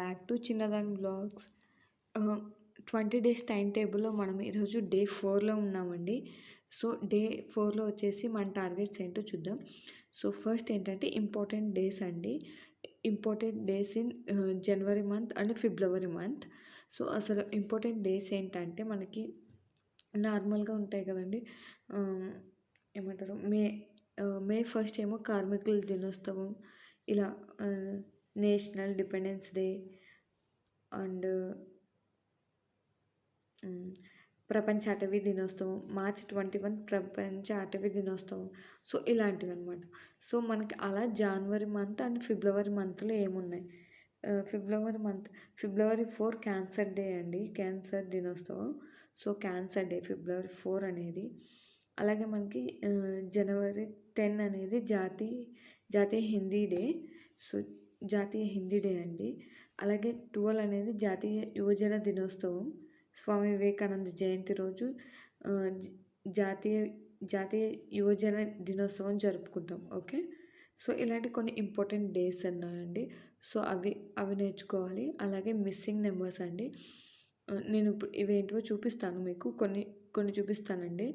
Back to చిన్నదాని blogs. 20 days time టేబుల్‌లో మనం ఈరోజు డే 4లో ఉన్నామండి. సో, డే 4లో వచ్చేసి మన టార్గెట్స్ ఏంటో చూద్దాం. సో, ఫస్ట్ ఏంటంటే ఇంపార్టెంట్ డేస్ అండి. Important days in January month and February month. So, అసలు ఇంపార్టెంట్ డేస్ ఏంటంటే మనకి నార్మల్‌గా ఉంటాయి కదండీ! ఆహ్, ఏమంటారు మే 1 ఏమో కార్మికుల దినోత్సవం. ఇలా నేషనల్ డిపెండెన్స్ డే అండ్ ప్రపంచ అటవీ దినోత్సవం, మార్చ్ 21 ప్రపంచ అటవీ దినోత్సవం. సో, ఇలాంటివన్నమాట. సో, మనకి అలా జనవరి మంత్ అండ్ ఫిబ్రవరి మంత్‌లో ఏమున్నాయి? ఫిబ్రవరి 4 క్యాన్సర్ డే అండి. క్యాన్సర్ దినోత్సవం. సో, క్యాన్సర్ డే ఫిబ్రవరి 4 అనేది. అలాగే మనకి జనవరి 10 అనేది జాతీయ హిందీ డే. సో, జాతీయ హిందీ డే అండి. అలాగే 12 అనేది జాతీయ యువజన దినోత్సవం. స్వామి వివేకానంద జయంతి రోజు జాతీయ జాతీయ యువజన దినోత్సవం జరుపుకుంటాం. ఓకే. సో, ఇలాంటి కొన్ని ఇంపార్టెంట్ డేస్ ఉన్నాయండి. సో, అవి నేర్చుకోవాలి. అలాగే మిస్సింగ్ నెంబర్స్ అండి. నేను ఇప్పుడు ఇవేంటివో చూపిస్తాను మీకు. కొన్ని చూపిస్తానండి.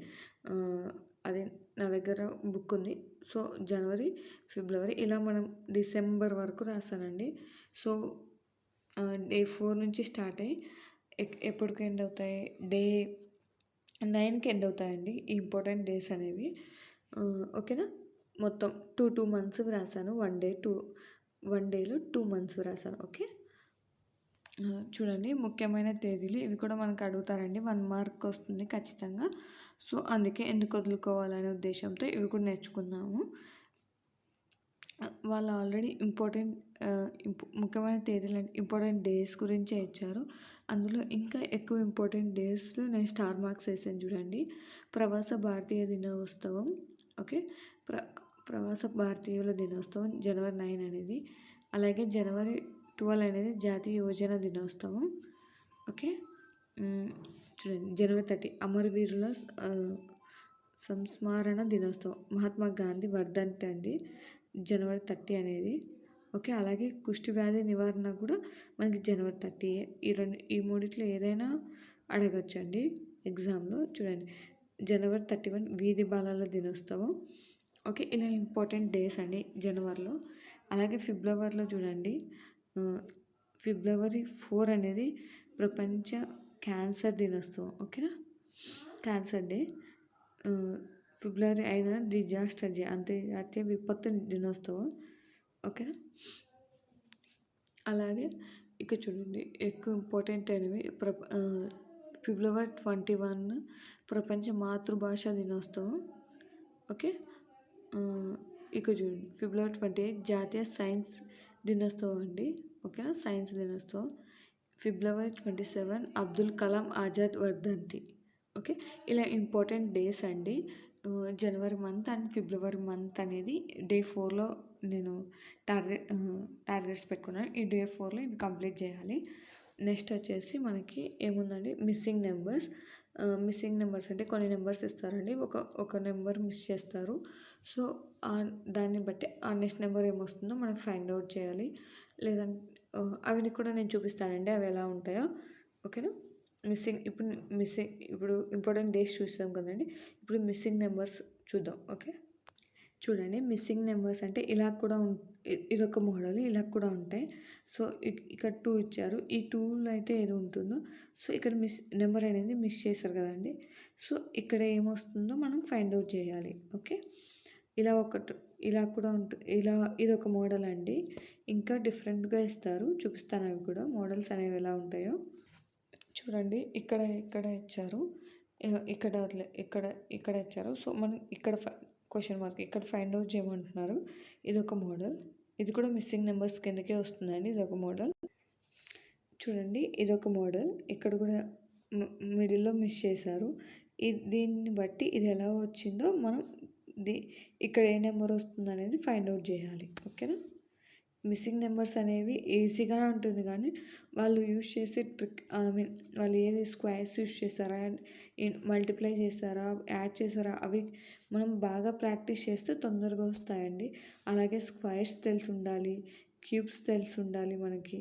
అదే నా దగ్గర బుక్ ఉంది. సో, జనవరి, ఫిబ్రవరి ఇలా మనం డిసెంబర్ వరకు రాసానండి. సో, డే 4 నుంచి స్టార్ట్ అయ్యి ఎప్పటికి ఎండ్ అవుతాయి? డే 9కి ఎండ్ అవుతాయండి ఈ ఇంపార్టెంట్ డేస్ అనేవి. ఓకేనా? మొత్తం 2 మంత్స్ రాసాను. 1 డేలో 2 మంత్స్ రాసాను. ఓకే. చూడండి ముఖ్యమైన తేదీలు ఇవి కూడా మనకు అడుగుతారండి. 1 మార్క్ వస్తుంది ఖచ్చితంగా. సో, అందుకే ఎందుకు వదులుకోవాలనే ఉద్దేశంతో ఇవి కూడా నేర్చుకున్నాము. వాళ్ళు ఆల్రెడీ ముఖ్యమైన తేదీలు ఇంపార్టెంట్ డేస్ గురించే ఇచ్చారు. అందులో ఇంకా ఎక్కువ ఇంపార్టెంట్ డేస్ నేను స్టార్ మార్క్స్ వేసాను చూడండి. ప్రవాస భారతీయ దినోత్సవం. ఓకే. ప్రవాస భారతీయుల దినోత్సవం జనవరి 9 అనేది. అలాగే జనవరి 12 అనేది జాతీయ యువజన దినోత్సవం. ఓకే. చూడండి జనవరి 30 అమరవీరుల సంస్మరణ దినోత్సవం. మహాత్మా గాంధీ వర్ధంతి అండి జనవరి 30 అనేది. ఓకే. అలాగే కుష్టి వ్యాధి నివారణ కూడా మనకి జనవరి 30. ఈ మూడిట్లో ఏదైనా అడగొచ్చండి ఎగ్జామ్లో. చూడండి జనవరి 31 వీధి బాలల దినోత్సవం. ఓకే. ఇలా ఇంపార్టెంట్ డేస్ అండి జనవరిలో. అలాగే ఫిబ్రవరిలో చూడండి ఫిబ్రవరి 4 అనేది ప్రపంచ క్యాన్సర్ దినోత్సవం. ఓకేనా? Cancer day. ఫిబ్రవరి 5న డిజాస్టర్ డే అంతర్జాతీయ విపత్తు దినోత్సవం. ఓకేనా? అలాగే ఇక్కడ చూడండి ఎక్కువ ఇంపార్టెంట్ అనేవి ఫిబ్రవరి 21 ప్రపంచ మాతృభాష దినోత్సవం. ఓకే. ఇక్కడ చూడండి ఫిబ్రవరి 28 జాతీయ సైన్స్ దినోత్సవం అండి. ఓకేనా? సైన్స్ దినోత్సవం. ఫిబ్రవరి 27 అబ్దుల్ కలాం ఆజాద్ వర్ధంతి. ఓకే. ఇలా ఇంపార్టెంట్ డేస్ అండి. జనవరి మంత్ అండ్ ఫిబ్రవరి మంత్ అనేది డే 4లో నేను టార్గెట్స్ పెట్టుకున్నాను. ఈ డే 4లో ఇవి కంప్లీట్ చేయాలి. నెక్స్ట్ వచ్చేసి మనకి ఏముందండి మిస్సింగ్ నెంబర్స్ అంటే కొన్ని నెంబర్స్ ఇస్తారండి. ఒక నెంబర్ మిస్ చేస్తారు. సో, దాన్ని బట్టి ఆ నెక్స్ట్ నెంబర్ ఏమొస్తుందో మనం ఫైండ్ అవుట్ చేయాలి. లేదంటే అవి కూడా నేను చూపిస్తానండి అవి ఎలా ఉంటాయో. ఓకేనా? ఇప్పుడు ఇంపార్టెంట్ డేస్ చూసాం కదండి. ఇప్పుడు మిస్సింగ్ నెంబర్స్ చూద్దాం. ఓకే. చూడండి మిస్సింగ్ నెంబర్స్ అంటే ఇలా కూడా ఇదొక మోడల్ ఇలా కూడా ఉంటాయి. సో, ఇక్కడ 2 ఇచ్చారు. ఈ 2లో అయితే ఏది ఉంటుందో సో, ఇక్కడ నెంబర్ అనేది మిస్ చేశారు కదండి. సో, ఇక్కడ ఏమొస్తుందో మనం ఫైండ్ అవుట్ చేయాలి. ఓకే. ఇలా కూడా ఇదొక మోడల్ అండి. ఇంకా డిఫరెంట్గా ఇస్తారు. చూపిస్తాను అవి కూడా మోడల్స్ అనేవి ఎలా ఉంటాయో. చూడండి ఇక్కడ ఇచ్చారు. ఇక్కడ ఇచ్చారు. సో, మనం ఇక్కడ క్వశ్చన్ మార్క్ ఇక్కడ ఫైండ్ అవుట్ చేయమంటున్నారు. ఇదొక మోడల్. ఇది కూడా మిస్సింగ్ నెంబర్స్ కిందకే వస్తుందండి. ఇదొక మోడల్. చూడండి ఇదొక మోడల్. ఇక్కడ కూడా మిడిల్లో మిస్ చేశారు. దీన్ని బట్టి ఇది ఎలా వచ్చిందో మనం ఇక్కడ ఏ నెంబర్ వస్తుంది అనేది ఫైండ్ అవుట్ చేయాలి. ఓకేనా? మిస్సింగ్ నెంబర్స్ అనేవి ఈజీగానే ఉంటుంది కానీ వాళ్ళు యూజ్ చేసే ట్రిక్ వాళ్ళు ఏది స్క్వేర్స్ యూజ్ చేస్తారా మల్టిప్లై చేస్తారా యాడ్ చేస్తారా అవి మనం బాగా ప్రాక్టీస్ చేస్తే తొందరగా వస్తాయండి. అలాగే స్క్వేర్స్ తెలిసి ఉండాలి, క్యూబ్స్ తెలిసి ఉండాలి మనకి.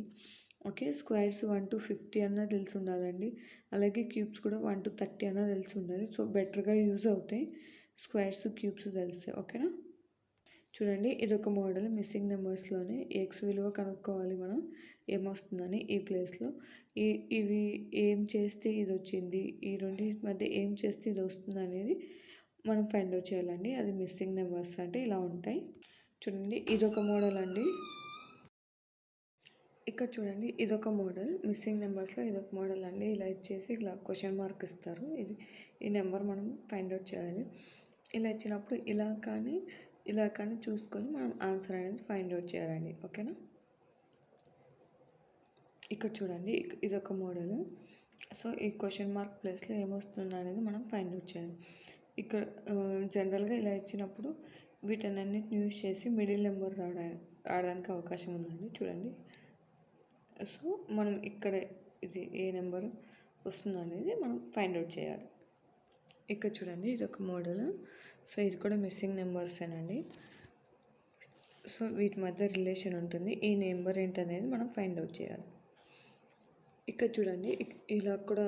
ఓకే. స్క్వేర్స్ 1-50 అన్నా తెలిసి ఉండాలండి. అలాగే క్యూబ్స్ కూడా 1-30 అన్నా తెలిసి ఉండాలి. సో బెటర్‌గా యూజ్ అవుతాయి స్క్వేర్స్, క్యూబ్స్ తెలిస్తే. ఓకేనా? చూడండి ఇదొక మోడల్ మిస్సింగ్ నెంబర్స్‌లోనే ఎక్స్ విలువ కనుక్కోవాలి మనం ఏమొస్తుందని ఈ ప్లేస్‌లో. ఇవి ఏం చేస్తే ఇదొచ్చింది, ఈ రెండిటి మధ్య ఏం చేస్తే ఇదొస్తుందనేది మనం ఫైండ్ ఔట్ చేయాలండి. అది మిస్సింగ్ నెంబర్స్ అంటే ఇలా ఉంటాయి. చూడండి ఇదొక మోడల్ అండి. ఇక్కడ చూడండి ఇదొక మోడల్ మిస్సింగ్ నెంబర్స్‌లో ఇదొక మోడల్ అండి. ఇలా ఇచ్చేసి ఇలా క్వెషన్ మార్క్ ఇస్తారు. ఈ నెంబర్ మనం ఫైండ్ ఔట్ చేయాలి. ఇలా ఇచ్చినప్పుడు ఇలా కానీ చూసుకొని మనం ఆన్సర్ అనేది ఫైండ్ ఔట్ చేయాలండి. ఓకేనా? ఇక్కడ చూడండి ఇదొక మోడల్. సో ఈ క్వెషన్ మార్క్ ప్లేస్‌లో ఏమొస్తుంది అనేది మనం ఫైండ్ ఔట్ చేయాలి. ఇక్కడ జనరల్‌గా ఇలా ఇచ్చినప్పుడు వీటన్నిటిని యూజ్ చేసి మిడిల్ నెంబర్ రావడానికి అవకాశం ఉందండి. చూడండి. సో మనం ఇక్కడ ఇది ఏ నెంబర్ వస్తుందనేది మనం ఫైండ్ ఔట్ చేయాలి. ఇక్కడ చూడండి ఇదొక మోడల్. సో ఇది కూడా మిస్సింగ్ నెంబర్సేనండి. సో వీటి మధ్య రిలేషన్ ఉంటుంది. ఈ నెంబర్ ఏంటనేది మనం ఫైండ్ ఔట్ చేయాలి. ఇక్కడ చూడండి ఇలా కూడా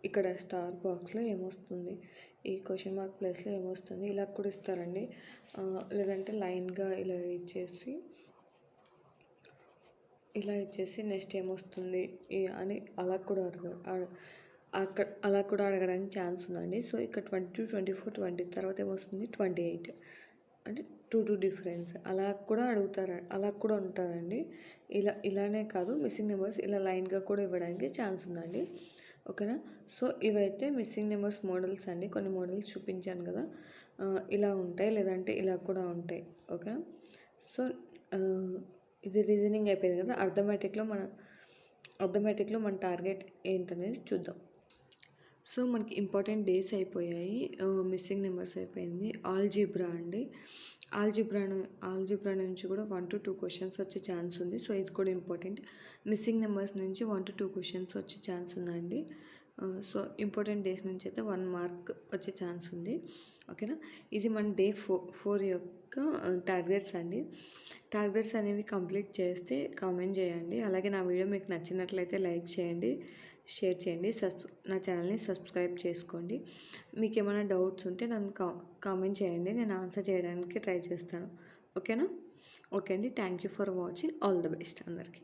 ఇక్కడ స్టార్ బాక్స్లో ఏమొస్తుంది, ఈ క్వెషన్ మార్క్ ప్లేస్లో ఏమొస్తుంది ఇలా కూడా ఇస్తారండి. లేదంటే లైన్గా ఇలా ఇచ్చేసి నెక్స్ట్ ఏమొస్తుంది అని అలా కూడా అడగడానికి ఛాన్స్ ఉందండి. సో ఇక్కడ 22, 24, 20 తర్వాత ఏమొస్తుంది 28 అంటే 2 డిఫరెన్స్ అలా కూడా ఉంటారండి. ఇలానే కాదు మిస్సింగ్ నెంబర్స్ ఇలా లైన్గా కూడా ఇవ్వడానికి ఛాన్స్ ఉందండి. ఓకేనా? సో ఇవైతే మిస్సింగ్ నెంబర్స్ మోడల్స్ అండి. కొన్ని మోడల్స్ చూపించాను కదా, ఇలా ఉంటాయి లేదంటే ఇలా కూడా ఉంటాయి. ఓకేనా? సో ఇది రీజనింగ్ అయిపోయింది కదా. అర్థమెటిక్లో మన టార్గెట్ ఏంటనేది చూద్దాం. సో మనకి ఇంపార్టెంట్ డేస్ అయిపోయాయి, మిస్సింగ్ నెంబర్స్ అయిపోయింది. ఆల్జీబ్రా అండి. ఆల్జీబ్రా నుంచి కూడా 1-2 క్వశ్చన్స్ వచ్చే ఛాన్స్ ఉంది. సో ఇది కూడా ఇంపార్టెంట్. మిస్సింగ్ నెంబర్స్ నుంచి 1-2 క్వశ్చన్స్ వచ్చే ఛాన్స్ ఉందండి. సో ఇంపార్టెంట్ డేస్ నుంచి అయితే 1 మార్క్ వచ్చే ఛాన్స్ ఉంది. ఓకేనా? ఇది మన డే 4 యొక్క టార్గెట్స్ అండి. టార్గెట్స్ అనేవి కంప్లీట్ చేస్తే కామెంట్ చేయండి. అలాగే నా వీడియో మీకు నచ్చినట్లయితే లైక్ చేయండి, షేర్ చేయండి, నా ఛానల్ని సబ్స్క్రైబ్ చేసుకోండి. మీకు ఏమైనా డౌట్స్ ఉంటే నన్ను కామెంట్ చేయండి, నేను ఆన్సర్ చేయడానికి ట్రై చేస్తాను. ఓకేనా? ఓకే అండి. Thank you for watching. All the best అందరికీ.